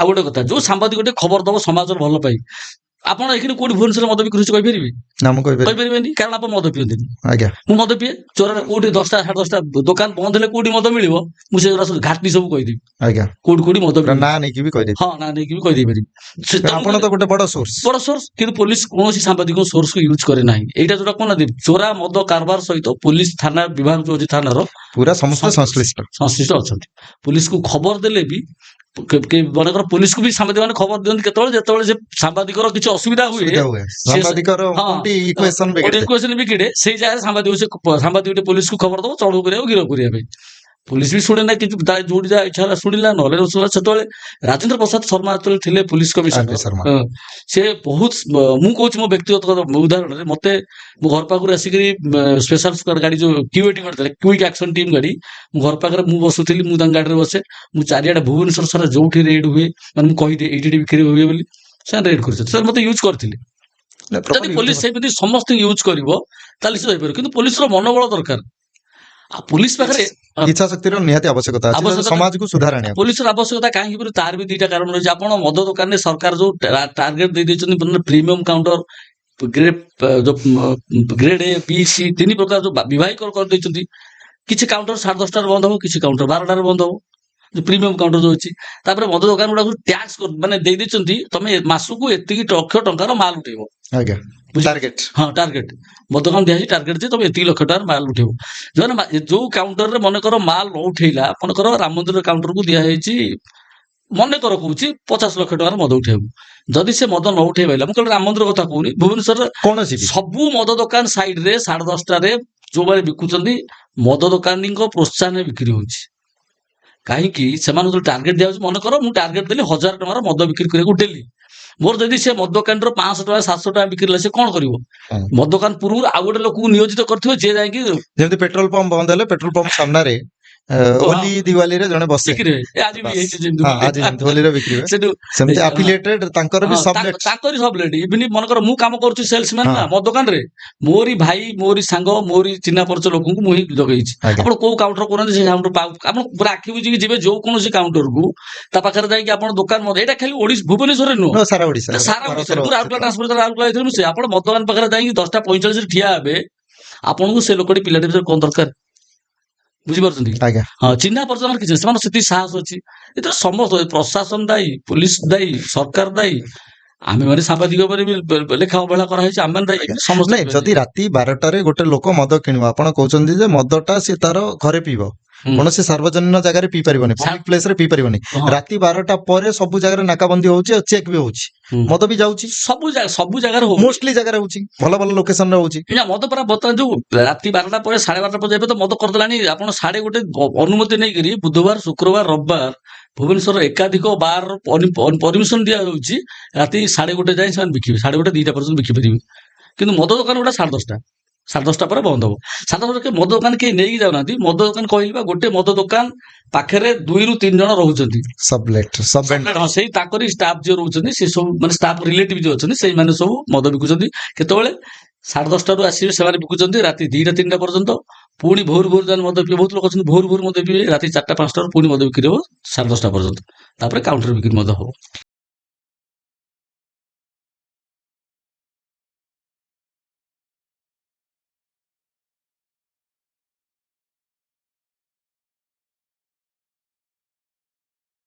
ଆଉ ଗୋଟେ କଥା, ଯୋଉ ସାମ୍ବାଦିକଟେ ଖବର ଦବ ସମାଜର ଭଲ ପାଇଁ, ଆପଣ ଏখানে କୋଉଠି ଭୁବନେଶ୍ୱରରେ ମଦ ବିକ୍ରି ହଉଛି କହିପାରିବେ? ନା ମୁଁ କହିପାରିବି କହିପାରିବେନି, କାରଣ ଆପଣ ମଦ ପିଅନ୍ତିନି। ଆଜ୍ଞା ମୁଁ ମଦ ପିଏ, ଚୋରାରେ କୋଉଠି 10ଟା 10:30 ଦୋକାନ ବନ୍ଦ ହେଲେ କୋଉଠି ମଦ ମିଳିବ, ମୁଁ ସେଗୁରା ସବୁ ଘାଟି ସବୁ କହିଦେବି, ଆଜ୍ଞା କୋଉଠି କୋଉଠି ମଦ ପୁରା ମିଳିବ। ନାଁ ନେଇକି ବି କହିଦେବି। ହଁ, ନା ନେଇକି ବି କହିଦେଇ ପାରିବି। ଆପଣ ତ ଗୋଟେ ବଡ ସୋର୍ସ। ବଡ ସୋର୍ସ, କିନ୍ତୁ ପୋଲିସ କୌଣସି ସାମ୍ବାଦିକ ସୋର୍ସକୁ ୟୁଜ କରେ ନାହିଁ। ଏଇଟା ଯୋଉଟା କହୁନାହାନ୍ତି ଚୋରା ମଦ କାରବାର ସହିତ ପୋଲିସ ଥାନା ବିଭାଗ ଯୋଉ ଅଛି ଥାନାର ପୁରା ସମସ୍ତେ ସଂଶ୍ଳିଷ୍ଟ। ସଂଶ୍ଳିଷ୍ଟ ଅଛନ୍ତି। ପୋଲିସକୁ ଖବର ଦେଲେ ବି ମନେକର ପୋଲିସକୁ ବି ସାମ୍ବାଦିକ ମାନେ ଖବର ଦିଅନ୍ତି କେତେବେଳେ, ଯେତେବେଳେ ସେ ସାମ୍ବାଦିକର କିଛି ଅସୁବିଧା ହୁଏ, ସୁବିଧା ହୁଏ ସାମ୍ବାଦିକର କୋଉଠି ଇକ୍ୱେସନ ବିଗିଡେ। ଇକ୍ୱେସନ ବିଗିଡେ, ସେଇ ଜାଗାରେ ସାମ୍ବାଦିକ ପୋଲିସକୁ ଖବର ଦବ ଚଢଉ କରିବାକୁ, ଗିରଫ କରିବା ପାଇଁ। ପୋଲିସ ବି ଶୁଣେ ନା, କିଛି ଯୋଉଠି ଯାହା ଇଚ୍ଛା ହେଲା ଶୁଣିଲା, ନହେଲେ ସେତେବେଳେ ରାଜେନ୍ଦ୍ର ପ୍ରସାଦ ଶର୍ମା ଯେତେବେଳେ ଥିଲେ ପୋଲିସ କମିଶନର, ଶର୍ମା ସେ ବହୁତ, ମୁଁ କହୁଛି ମୋ ବ୍ୟକ୍ତିଗତ ଉଦାହରଣରେ, ମତେ ମୋ ଘର ପାଖରୁ ଆସିକିରି ସ୍ପେଶାଲ ସ୍କ୍ୱାଡ ଗାଡି ଯୋଉ କ୍ୟୁଏଟି କରିଥିଲେ, କ୍ୱିକ୍ ଆକ୍ସନ ଟିମ୍ ଗାଡି, ମୁଁ ଘର ପାଖରେ ମୁଁ ବସୁଥିଲି, ମୁଁ ତାଙ୍କ ଗାଡିରେ ବସେ, ମୁଁ ଚାରିଆଡେ ଭୁବନେଶ୍ୱର ସାରା ଯୋଉଠି ରେଡ୍ ହୁଏ, ମାନେ ମୁଁ କହିଦିଏ ଏଇଠି ବିକ୍ରି ହୁଏ ବୋଲି, ସେମାନେ ରେଡ୍ କରିଛନ୍ତି, ସେମାନେ ମତେ ୟୁଜ କରିଥିଲେ। ଯଦି ପୋଲିସ ସେମିତି ସମସ୍ତେ ୟୁଜ କରିବ ତାହେଲେ ସେ ହେଇପାରିବ, କିନ୍ତୁ ପୋଲିସର ମନୋବଳ ଦରକାର। ଆଉ ପୋଲିସ ପାଖରେ ଇଚ୍ଛା ଶକ୍ତିର ନିହାତି ଆବଶ୍ୟକତା ଅଛି ସମାଜକୁ ସୁଧାର ଆଣିବାକୁ। ପୋଲିସର ଆବଶ୍ୟକତା କାହିଁକି ବୋଲି ତାର ବି ଦିଟା କାରଣ ରହିଛି। ଆପଣ ମଦ ଦୋକାନରେ ସରକାର ଯୋଉ ଟାର୍ଗେଟ ଦେଇଦେଇଛନ୍ତି, premium counter, grade A, B, C 3 ପ୍ରକାର ଯୋଉ ବିଭାଗୀକରଣ କରିଦେଇଛନ୍ତି। କିଛି କାଉଣ୍ଟର 10:30ଟାରେ ବନ୍ଦ ହବ, କିଛି କାଉଣ୍ଟର 12ଟାରେ ବନ୍ଦ ହବ, ଯୋଉ ପ୍ରିମିୟମ କାଉଣ୍ଟର ଯୋଉ ଅଛି। ତାପରେ ମଦ ଦୋକାନ ଗୁଡାକୁ ଟ୍ୟାକ୍ସ ମାନେ ଦେଇଦେଇଛନ୍ତି, ତମେ ମାସକୁ ଏତିକି ଲକ୍ଷ ଟଙ୍କାର ମାଲ ଉଠେଇବ। ଆଜ୍ଞା ଟାର୍ଗେଟ। ହଁ, ଟାର୍ଗେଟ ମଦ ଦୋକାନ ଦିଆଯାଇଛି, ଟାର୍ଗେଟ ଯେ ତମେ ଏତିକି ଲକ୍ଷ ଟଙ୍କାର ମାଲ ଉଠେଇବ। ଯୋଉ କାଉଣ୍ଟରରେ ମନେକର ମାଲ ନ ଉଠେଇଲା, ମନେକର ରାମ ମନ୍ଦିର କାଉଣ୍ଟରକୁ ଦିଆଯାଇଛି, ମନେକର କହୁଛି 50 ଲକ୍ଷ ଟଙ୍କାର ମଦ ଉଠେଇବାକୁ, ଯଦି ସେ ମଦ ନ ଉଠେଇ ପାରିଲା, ମୁଁ କେବଳ ରାମ ମନ୍ଦିର କଥା କହୁନି, ଭୁବନେଶ୍ୱରରେ କୌଣସି ସବୁ ମଦ ଦୋକାନ ସାଇଡରେ 10:30ଟାରେ ଯୋଉମାନେ ବିକୁଛନ୍ତି, ମଦ ଦୋକାନୀଙ୍କ ପ୍ରୋତ୍ସାହନରେ ବିକ୍ରି ହଉଛି। କାହିଁକି? ସେମାନଙ୍କୁ ଯୋଉ ଟାର୍ଗେଟ ଦିଆଯାଉଛି, ମନେକର ମୁଁ ଟାର୍ଗେଟ ଦେଲି 1000 ଟଙ୍କାର ମଦ ବିକ୍ରି କରିବାକୁ ଡେଲି, ମୋର ଯଦି ସେ ମଦ ଦୋକାନର 500 ଟଙ୍କା 700 ଟଙ୍କା ବିକ୍ରି ହେଲା, ସେ କଣ କରିବ? ମଦ ଦୋକାନ ପୂର୍ବରୁ ଆଉ ଗୋଟେ ଲୋକକୁ ନିୟୋଜିତ କରିଥିବ, ଯିଏ ଯାଇକି ଯେମିତି ପେଟ୍ରୋଲ ପମ୍ପ ବନ୍ଦ ହେଲେ ପେଟ୍ରୋଲ ପମ୍ପ ସାମ୍ନାରେ ହୋଲି ଦିୱାଲିରେ ଜଣେ ବସେ, ଆଜି ବି ହେଇଛି ଆଜି ଯେମିତି ହୋଲିରେ ବିକ୍ରି ହୁଏ, ସେମିତି ଆଫିଲିଏଟେଡ ତାଙ୍କର ବି ସବଲେଟ, ତାଙ୍କରି ସବଲେଟ। ଇଭିନ ମନେକର ମୁଁ କାମ କରୁଛି ସେଲ୍ସମ୍ୟାନ ନା ମୋ ଦୋକାନରେ, ମୋରି ଭାଇ, ମୋରି ସାଙ୍ଗ, ମୋରି ଚିହ୍ନା ପରିଚୟ ଲୋକଙ୍କୁ ମୁଁ ହିଁ ଯୋଗେଇଛି। ଆପଣ କୋଉ କାଉଣ୍ଟର କରୁନାହାନ୍ତି, ସେ କାଉଣ୍ଟର ଆପଣ ପୁରା ଆଖି ବୁଝିକି ଯିବେ, ଯୋଉ କୌଣସି କାଉଣ୍ଟରକୁ, ତା ପାଖରେ ଯାଇକି ଆପଣ ଦୋକାନ ମଦ, ଏଇଟା ଖାଲି ଭୁବନେଶ୍ୱରରେ ନୁହଁ, ସାରା ଓଡିଶା, ସାରା ଓଡିଶାରେ। ମୁଁ ରାଉରକେଲା ଯାଇଥିଲି, ମୁଁ ସେ ଆପଣ ମଦ ଦୋକାନ ପାଖରେ ଯାଇକି 10:45ରେ ଠିଆ ହେବେ, ଆପଣଙ୍କୁ ସେ ଲୋକଟି ପିଲାଟି ଭିତରେ କଣ ଦରକାର ବୁଝିପାରୁଛନ୍ତି? ଆଜ୍ଞା ହଁ, ଚିହ୍ନା ପରିଚୟ କିଛି, ସେମାନଙ୍କ ସେତିକି ସାହସ ଅଛି। ଏଥିରେ ସମସ୍ତ ପ୍ରଶାସନ ଦାୟୀ, ପୋଲିସ ଦାୟୀ, ସରକାର ଦାୟୀ, ଆମେ ମାନେ ସାମ୍ବାଦିକ ଉପରେ ବି ଲେଖା ଅବହେଳା କରାହେଇଛି, ଆମେ ଦାୟୀ, ସମସ୍ତେ। ନାଇଁ, ଯଦି ରାତି 12ଟାରେ ଗୋଟେ ଲୋକ ମଦ କିଣିବ, ଆପଣ କହୁଛନ୍ତି ଯେ ମଦଟା ସେ ତାର ଘରେ ପିଇବ, କୌଣସି ସାର୍ବଜନୀନ ଜାଗାରେ ପିଇ ପାରିବନି, ପବ୍ଲିକ ପ୍ଲେସରେ ପିଇ ପାରିବନି। ରାତି 12ଟା ପରେ ସବୁ ଜାଗାରେ ନାକାବନ୍ଦୀ ହଉଛି, ଆଉ ଚେକ୍ ବି ହଉଛି, ମଦ ବି ଯାଉଛି ସବୁ ଜାଗାରେ, ମୋଷ୍ଟଲି ଜାଗାରେ ହଉଛି, ଭଲ ଭଲ ଲୋକେସନରେ ହଉଛି। ମଦ ପରା ବର୍ତ୍ତମାନ ଯୋଉ ରାତି 12ଟା ପରେ 12:30 ପରେ ଏବେ ତ ମଦ କରିଦେଲାଣି। ଆପଣ 1:30 ଅନୁମତି ନେଇକିରି ବୁଧବାର, ଶୁକ୍ରବାର, ରବିବାର ଭୁବନେଶ୍ୱର ଏକାଧିକ ବାର ପରମିଶନ ଦିଆଯାଉଛି, ରାତି 1:30 ଯାଏଁ ସେମାନେ ବିକିବେ, 1:30 2ଟା ପର୍ଯ୍ୟନ୍ତ ବିକି ପାରିବେ। କିନ୍ତୁ ମଦ ଦୋକାନ ଗୁଡା 10:30 ପରେ ବନ୍ଦ ହବ। 10:30 ମଦ ଦୋକାନ କେହି ନେଇକି ଯାଉନାହାନ୍ତି। ମଦ ଦୋକାନ କହିବା ଗୋଟେ ମଦ ଦୋକାନ ପାଖରେ 2ରୁ 3 ଜଣ ରହୁଛନ୍ତି, ସେଇ ତାଙ୍କରି ଷ୍ଟାଫ ଯିଏ ରହୁଛନ୍ତି, ସେ ସବୁ ମାନେ ଷ୍ଟାଫ ରିଲେଟିଭ ଯିଏ ଅଛନ୍ତି, ସେଇମାନେ ସବୁ ମଦ ବିକୁଛନ୍ତି। କେତେବେଳେ? 10:30ରୁ ଆସିବେ, ସେମାନେ ବିକୁଛନ୍ତି ରାତି 2ଟା 3ଟା ପର୍ଯ୍ୟନ୍ତ। ପୁଣି ଭୋରୁ ଯାଏଁ ମଦ ପିଇବେ, ବହୁତ ଲୋକ ଅଛନ୍ତି ଭୋରୁ ମଦ ପିଇବେ, ରାତି 4ଟା 5ଟାରୁ ପୁଣି ମଦ ବିକ୍ରି ହବ 10:30 ପର୍ଯ୍ୟନ୍ତ, ତାପରେ କାଉଣ୍ଟର ବିକ୍ରି ମଦ ହବ।